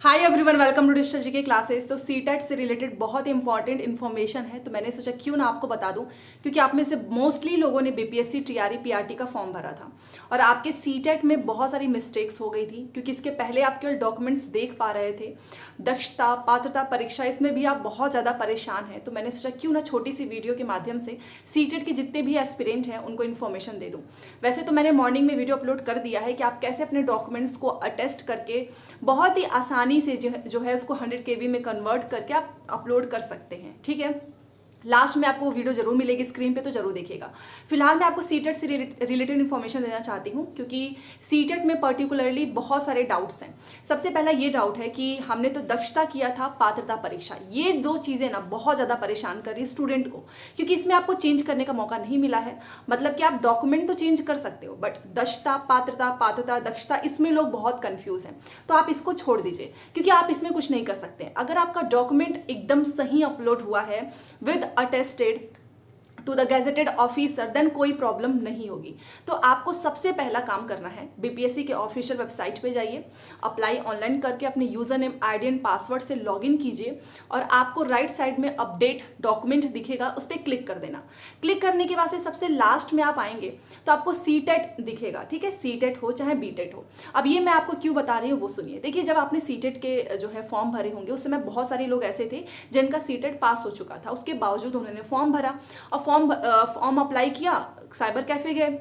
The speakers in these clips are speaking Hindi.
Hi everyone, welcome to digital G K classes. तो सीटेट से रिलेटेड बहुत इंपॉर्टेंट इन्फॉर्मेशन है, तो मैंने सोचा क्यों ना आपको बता दूं, क्योंकि आप में से मोस्टली लोगों ने बीपीएससी टीआरई पीआरटी का फॉर्म भरा था और आपके सीटेट में बहुत सारी मिस्टेक्स हो गई थी, क्योंकि इसके पहले आप केवल डॉक्यूमेंट्स देख पा रहे थे। दक्षता, पात्रता परीक्षा, इसमें भी आप बहुत ज़्यादा परेशान हैं। तो मैंने सोचा क्यों ना छोटी सी वीडियो के माध्यम से सीटेट के जितने भी एस्पिरेंट हैं उनको इन्फॉर्मेशन दे दूँ। वैसे तो मैंने मॉर्निंग में वीडियो अपलोड कर दिया है कि आप कैसे अपने डॉक्यूमेंट्स को अटेस्ट करके बहुत ही आसानी से जो है उसको 100 KB में कन्वर्ट करके आप अपलोड कर सकते हैं। ठीक है, लास्ट में आपको वीडियो जरूर मिलेगी स्क्रीन पे, तो जरूर देखिएगा। फिलहाल मैं आपको सीटेट से रिलेटेड इन्फॉर्मेशन देना चाहती हूँ, क्योंकि सीटेट में पर्टिकुलरली बहुत सारे डाउट्स हैं। सबसे पहला ये डाउट है कि हमने तो दक्षता किया था, पात्रता परीक्षा, ये दो चीज़ें ना बहुत ज़्यादा परेशान कर रही स्टूडेंट को, क्योंकि इसमें आपको चेंज करने का मौका नहीं मिला है। मतलब कि आप डॉक्यूमेंट तो चेंज कर सकते हो, बट दक्षता, पात्रता, दक्षता, इसमें लोग बहुत कन्फ्यूज हैं। तो आप इसको छोड़ दीजिए, क्योंकि आप इसमें कुछ नहीं कर सकते। अगर आपका डॉक्यूमेंट एकदम सही अपलोड हुआ है with attested to the gazetted officer, then कोई प्रॉब्लम नहीं होगी। तो आपको सबसे पहला काम करना है, बीपीएससी के ऑफिशियल वेबसाइट पे जाइए, अप्लाई ऑनलाइन करके अपने user name, ID and password से लॉगिन कीजिए और आपको राइट साइड में अपडेट डॉक्यूमेंट दिखेगा, उस पर क्लिक कर देना। क्लिक करने के बाद से सबसे लास्ट में आप आएंगे तो आपको सीटेट दिखेगा। ठीक है, सीटेट हो चाहे बीटेट हो। अब ये मैं आपको क्यों बता रही हूँ वो सुनिए। देखिए, जब आपने सीटेट के जो है फॉर्म भरे होंगे, उस समय बहुत सारे लोग ऐसे थे जिनका सीटेट पास हो चुका था, उसके बावजूद उन्होंने फॉर्म भरा और फॉर्म अप्लाई किया, साइबर कैफे गए।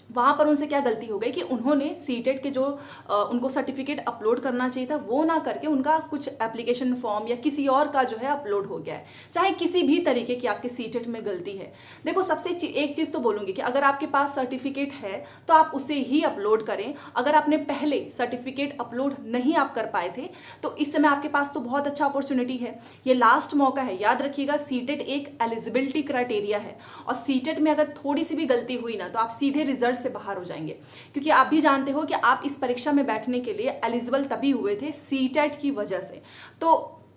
वहाँ पर उनसे क्या गलती हो गई कि उन्होंने सीटेट के जो उनको सर्टिफिकेट अपलोड करना चाहिए था वो ना करके उनका कुछ एप्लीकेशन फॉर्म या किसी और का जो है अपलोड हो गया है। चाहे किसी भी तरीके की आपके सीटेट में गलती है, देखो सबसे एक चीज़ तो बोलूँगी कि अगर आपके पास सर्टिफिकेट है तो आप उसे ही अपलोड करें। अगर आपने पहले सर्टिफिकेट अपलोड नहीं आप कर पाए थे तो इस समय आपके पास तो बहुत अच्छा अपॉर्चुनिटी है, ये लास्ट मौका है। याद रखिएगा, सीटेट एक एलिजिबिलिटी क्राइटेरिया है और सीटेट में अगर थोड़ी सी भी गलती हुई ना तो आप सीधे रिजल्ट से बाहर हो जाएंगे, क्योंकि आप भी जानते हो कि आप इस परीक्षा में बैठने के लिए एलिजिबल तभी हुए थे सीटेट की वजह से। तो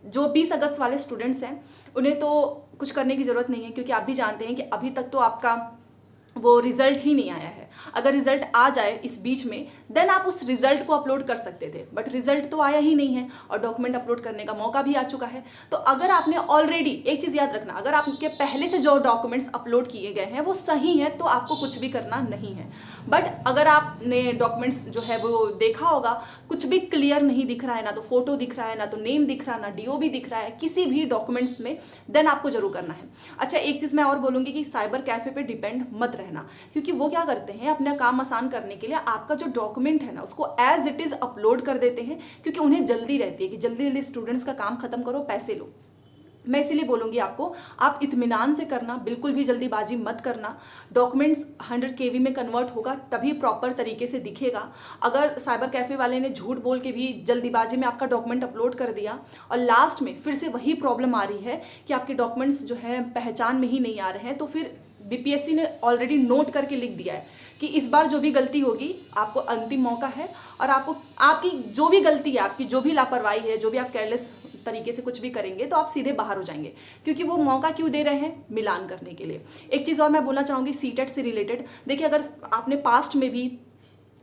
जो 20 अगस्त वाले स्टूडेंट्स हैं उन्हें तो कुछ करने की जरूरत नहीं है, क्योंकि आप भी जानते हैं कि अभी तक तो आपका वो रिजल्ट ही नहीं आया है। अगर रिजल्ट आ जाए इस बीच में, देन आप उस रिजल्ट को अपलोड कर सकते थे, बट रिजल्ट तो आया ही नहीं है और डॉक्यूमेंट अपलोड करने का मौका भी आ चुका है। तो अगर आपने ऑलरेडी, एक चीज़ याद रखना, अगर आपके पहले से जो डॉक्यूमेंट्स अपलोड किए गए हैं वो सही है तो आपको कुछ भी करना नहीं है। बट अगर आपने डॉक्यूमेंट्स जो है वो देखा होगा, कुछ भी क्लियर नहीं दिख रहा है, ना तो फोटो दिख रहा है, ना तो नेम दिख रहा है, ना डीओबी दिख रहा है किसी भी डॉक्यूमेंट्स में, देन आपको जरूर करना है। अच्छा, एक चीज़ मैं और बोलूँगी कि साइबर कैफे पे डिपेंड मत रहना, क्योंकि वो क्या करते हैं, अपना काम आसान करने के लिए आपका जो डॉक्यूमेंट है ना उसको एज इट इज अपलोड कर देते हैं, क्योंकि उन्हें जल्दी रहती है कि जल्दी जल्दी स्टूडेंट्स का काम खत्म करो, पैसे लो। मैं इसीलिए बोलूंगी आपको, आप इत्मीनान से करना, बिल्कुल भी जल्दीबाजी मत करना। डॉक्यूमेंट्स 100 KB में कन्वर्ट होगा तभी प्रॉपर तरीके से दिखेगा। अगर साइबर कैफे वाले ने झूठ बोल के भी जल्दीबाजी में आपका डॉक्यूमेंट अपलोड कर दिया और लास्ट में फिर से वही प्रॉब्लम आ रही है कि आपके डॉक्यूमेंट्स जो है पहचान में ही नहीं आ रहे हैं, तो फिर बीपीएससी ने ऑलरेडी नोट करके लिख दिया है कि इस बार जो भी गलती होगी आपको अंतिम मौका है, और आपको आपकी जो भी गलती है, आपकी जो भी लापरवाही है, जो भी आप केयरलेस तरीके से कुछ भी करेंगे तो आप सीधे बाहर हो जाएंगे, क्योंकि वो मौका क्यों दे रहे हैं, मिलान करने के लिए। एक चीज़ और मैं बोलना चाहूँगी सीटेट से रिलेटेड। देखिए, अगर आपने पास्ट में भी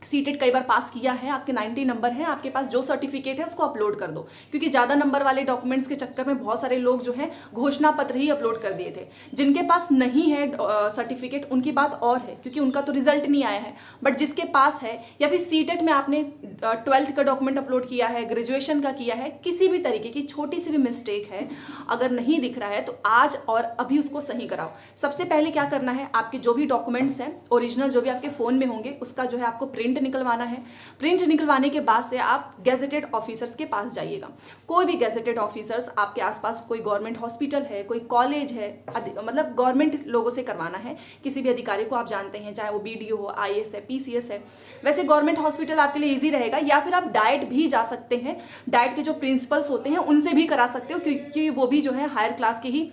सीटेट कई बार पास किया है, आपके 90 नंबर हैं, आपके पास जो सर्टिफिकेट है उसको अपलोड कर दो, क्योंकि ज़्यादा नंबर वाले डॉक्यूमेंट्स के चक्कर में बहुत सारे लोग जो हैं घोषणा पत्र ही अपलोड कर दिए थे। जिनके पास नहीं है सर्टिफिकेट उनकी बात और है, क्योंकि उनका तो रिजल्ट नहीं आया है, बट जिसके पास है, या फिर सीटेट में आपने 12th का डॉक्यूमेंट अपलोड किया है, ग्रेजुएशन का किया है, किसी भी तरीके की छोटी सी भी मिस्टेक है, अगर नहीं दिख रहा है तो आज और अभी उसको सही कराओ। सबसे पहले क्या करना है, आपके जो भी डॉक्यूमेंट्स हैं ओरिजिनल जो भी आपके फ़ोन में होंगे उसका जो है आपको प्रिंट निकलवाना है। प्रिंट निकलवाने के बाद से आप गेजेटेड ऑफिसर्स के पास जाइएगा। कोई भी गेजेटेड ऑफिसर्स आपके आसपास, कोई गवर्नमेंट हॉस्पिटल है, कोई कॉलेज है, मतलब गवर्नमेंट लोगों से करवाना है। किसी भी अधिकारी को आप जानते हैं, चाहे वो बीडीओ हो, आईएएस है, पीसीएस है, वैसे गवर्नमेंट हॉस्पिटल आपके लिए ईजी रहेगा। या फिर आप डाइट भी जा सकते हैं, डाइट के जो प्रिंसिपल्स होते हैं उनसे भी करा सकते हो, क्योंकि वो भी जो है हायर क्लास के ही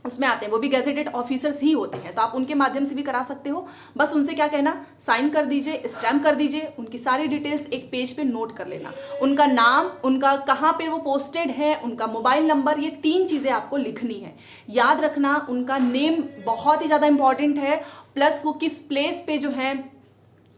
उसमें आते हैं, वो भी गेजेटेड ऑफिसर्स ही होते हैं, तो आप उनके माध्यम से भी करा सकते हो। बस उनसे क्या कहना, साइन कर दीजिए, स्टैम्प कर दीजिए, उनकी सारी डिटेल्स एक पेज पे नोट कर लेना, उनका नाम, उनका कहाँ पे वो पोस्टेड है, उनका मोबाइल नंबर, ये 3 चीज़ें आपको लिखनी है। याद रखना, उनका नेम बहुत ही ज़्यादा इंपॉर्टेंट है, प्लस वो किस प्लेस पे जो है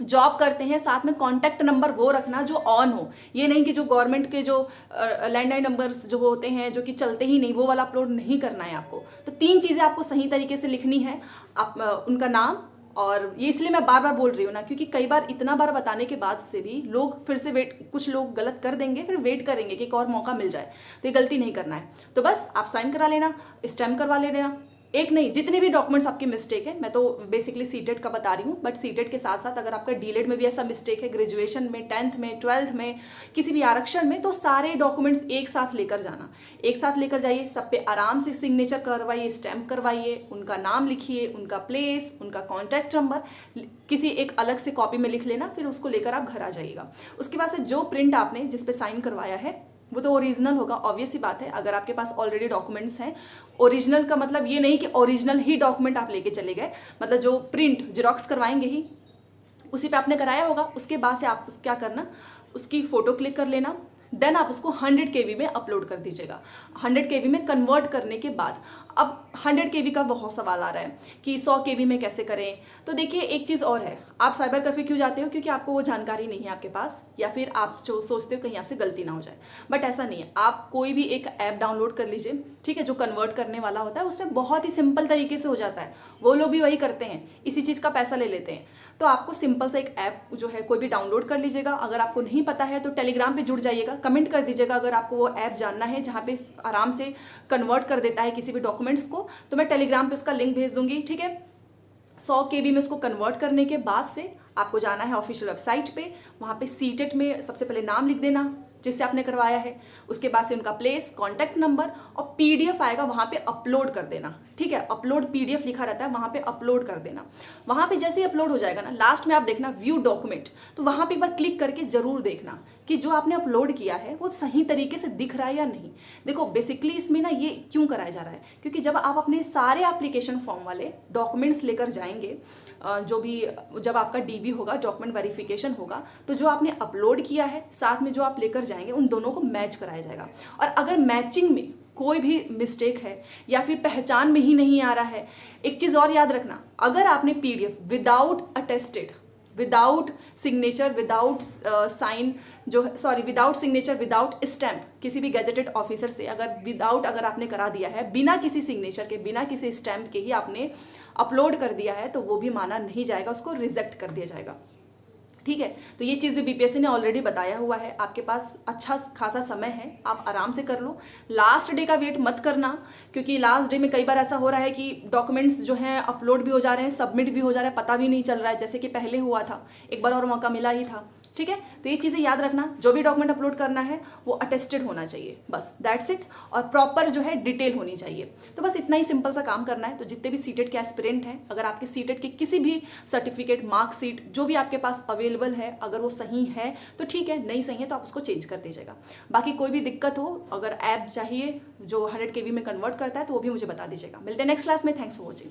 जॉब करते हैं साथ में कॉन्टैक्ट नंबर वो रखना जो ऑन हो। ये नहीं कि जो गवर्नमेंट के जो लैंडलाइन नंबर्स जो होते हैं जो कि चलते ही नहीं, वो वाला अपलोड नहीं करना है आपको। तो 3 चीज़ें आपको सही तरीके से लिखनी है, आप उनका नाम, और ये इसलिए मैं बार बार बोल रही हूँ ना, क्योंकि कई बार इतना बार बताने के बाद से भी लोग फिर से वेट, कुछ लोग गलत कर देंगे, फिर वेट करेंगे कि एक और मौका मिल जाए। तो ये गलती नहीं करना है। तो बस आप साइन करा लेना, स्टैम्प करवा लेना, एक नहीं जितने भी डॉक्यूमेंट्स आपकी मिस्टेक है। मैं तो बेसिकली सीटेट का बता रही हूँ, बट सीटेट के साथ साथ अगर आपका डीलेड में भी ऐसा मिस्टेक है, ग्रेजुएशन में, 10th में, 12th में, किसी भी आरक्षण में, तो सारे डॉक्यूमेंट्स एक साथ लेकर जाना। एक साथ लेकर जाइए, सब पे आराम से सिग्नेचर करवाइए, स्टैम्प करवाइए, उनका नाम लिखिए, उनका प्लेस, उनका कॉन्टैक्ट नंबर किसी एक अलग से कॉपी में लिख लेना, फिर उसको लेकर आप घर आ जाइएगा। उसके बाद से जो प्रिंट आपने जिस पे साइन करवाया है वो तो ओरिजिनल होगा, ऑब्वियस सी बात है। अगर आपके पास ऑलरेडी डॉक्यूमेंट्स हैं, ओरिजिनल का मतलब ये नहीं कि ओरिजिनल ही डॉक्यूमेंट आप लेके चले गए, मतलब जो प्रिंट जेरॉक्स करवाएंगे ही उसी पे आपने कराया होगा। उसके बाद से आप क्या करना, उसकी फोटो क्लिक कर लेना, देन आप उसको 100 KB में अपलोड कर दीजिएगा। 100 KB में कन्वर्ट करने के बाद अब 100 KB का बहुत सवाल आ रहा है कि 100 KB में कैसे करें। तो देखिए एक चीज़ और है, आप साइबर कैफे क्यों जाते हो? क्योंकि आपको वो जानकारी नहीं है आपके पास, या फिर आप जो सोचते हो कहीं आपसे गलती ना हो जाए। बट ऐसा नहीं है, आप कोई भी एक ऐप डाउनलोड कर लीजिए, ठीक है, जो कन्वर्ट करने वाला होता है, उसमें बहुत ही सिंपल तरीके से हो जाता है। वो लोग भी वही करते हैं, इसी चीज़ का पैसा ले लेते हैं। तो आपको सिंपल सा एक ऐप जो है कोई भी डाउनलोड कर लीजिएगा। अगर आपको नहीं पता है तो टेलीग्राम पे जुड़ जाइएगा, कमेंट कर दीजिएगा अगर आपको वो ऐप जानना है जहाँ पे आराम से कन्वर्ट कर देता है किसी भी डॉक्यूमेंट्स को, तो मैं टेलीग्राम पे उसका लिंक भेज दूंगी, ठीक है। 100 KB में उसको कन्वर्ट करने के बाद से आपको जाना है ऑफिशियल वेबसाइट पे, वहाँ पे सीटेट में सबसे पहले नाम लिख देना जिससे आपने करवाया है, उसके बाद से उनका प्लेस, कॉन्टैक्ट नंबर, और PDF आएगा वहाँ पे अपलोड कर देना, ठीक है। अपलोड PDF लिखा रहता है, वहाँ पे अपलोड कर देना। वहाँ पे जैसे ही अपलोड हो जाएगा ना, लास्ट में आप देखना व्यू डॉक्यूमेंट, तो वहाँ पे एक बार क्लिक करके जरूर देखना कि जो आपने अपलोड किया है वो सही तरीके से दिख रहा है या नहीं। देखो बेसिकली इसमें ना ये क्यों कराया जा रहा है, क्योंकि जब आप अपने सारे एप्लीकेशन फॉर्म वाले डॉक्यूमेंट्स लेकर जाएंगे, जो भी जब आपका DV होगा, डॉक्यूमेंट वेरिफिकेशन होगा, तो जो आपने अपलोड किया है साथ में जो आप लेकर जाएंगे उन दोनों को मैच कराया जाएगा। और अगर मैचिंग में कोई भी मिस्टेक है या फिर पहचान में ही नहीं आ रहा है, एक चीज़ और याद रखना, अगर आपने PDF without attested, without signature, without sign, without signature, without stamp किसी भी गैजेटेड ऑफिसर से अगर आपने करा दिया है, बिना किसी सिग्नेचर के, बिना किसी स्टैम्प के ही आपने अपलोड कर दिया है, तो वो भी माना नहीं जाएगा, उसको रिजेक्ट कर दिया जाएगा, ठीक है। तो ये चीज़ भी BPSC ने ऑलरेडी बताया हुआ है। आपके पास अच्छा खासा समय है, आप आराम से कर लो, लास्ट डे का वेट मत करना, क्योंकि लास्ट डे में कई बार ऐसा हो रहा है कि डॉक्यूमेंट्स जो हैं अपलोड भी हो जा रहे हैं, सबमिट भी हो जा रहा है, पता भी नहीं चल रहा है, जैसे कि पहले हुआ था, एक बार और मौका मिला ही था, ठीक है। तो ये चीज़ें याद रखना, जो भी डॉक्यूमेंट अपलोड करना है वो अटेस्टेड होना चाहिए, बस दैट्स इट, और प्रॉपर जो है डिटेल होनी चाहिए। तो बस इतना ही सिंपल सा काम करना है। तो जितने भी सीटेट के एस्पिरेंट हैं, अगर आपके सीटेट के किसी भी सर्टिफिकेट, मार्कशीट जो भी आपके पास अवेलेबल है, अगर वो सही है तो ठीक है, नहीं सही है तो आप उसको चेंज कर दीजिएगा। बाकी कोई भी दिक्कत हो, अगर ऐप चाहिए जो 100 KB में कन्वर्ट करता है, तो वो भी मुझे बता दीजिएगा। मिलते हैं नेक्स्ट क्लास में। Thanks for watching.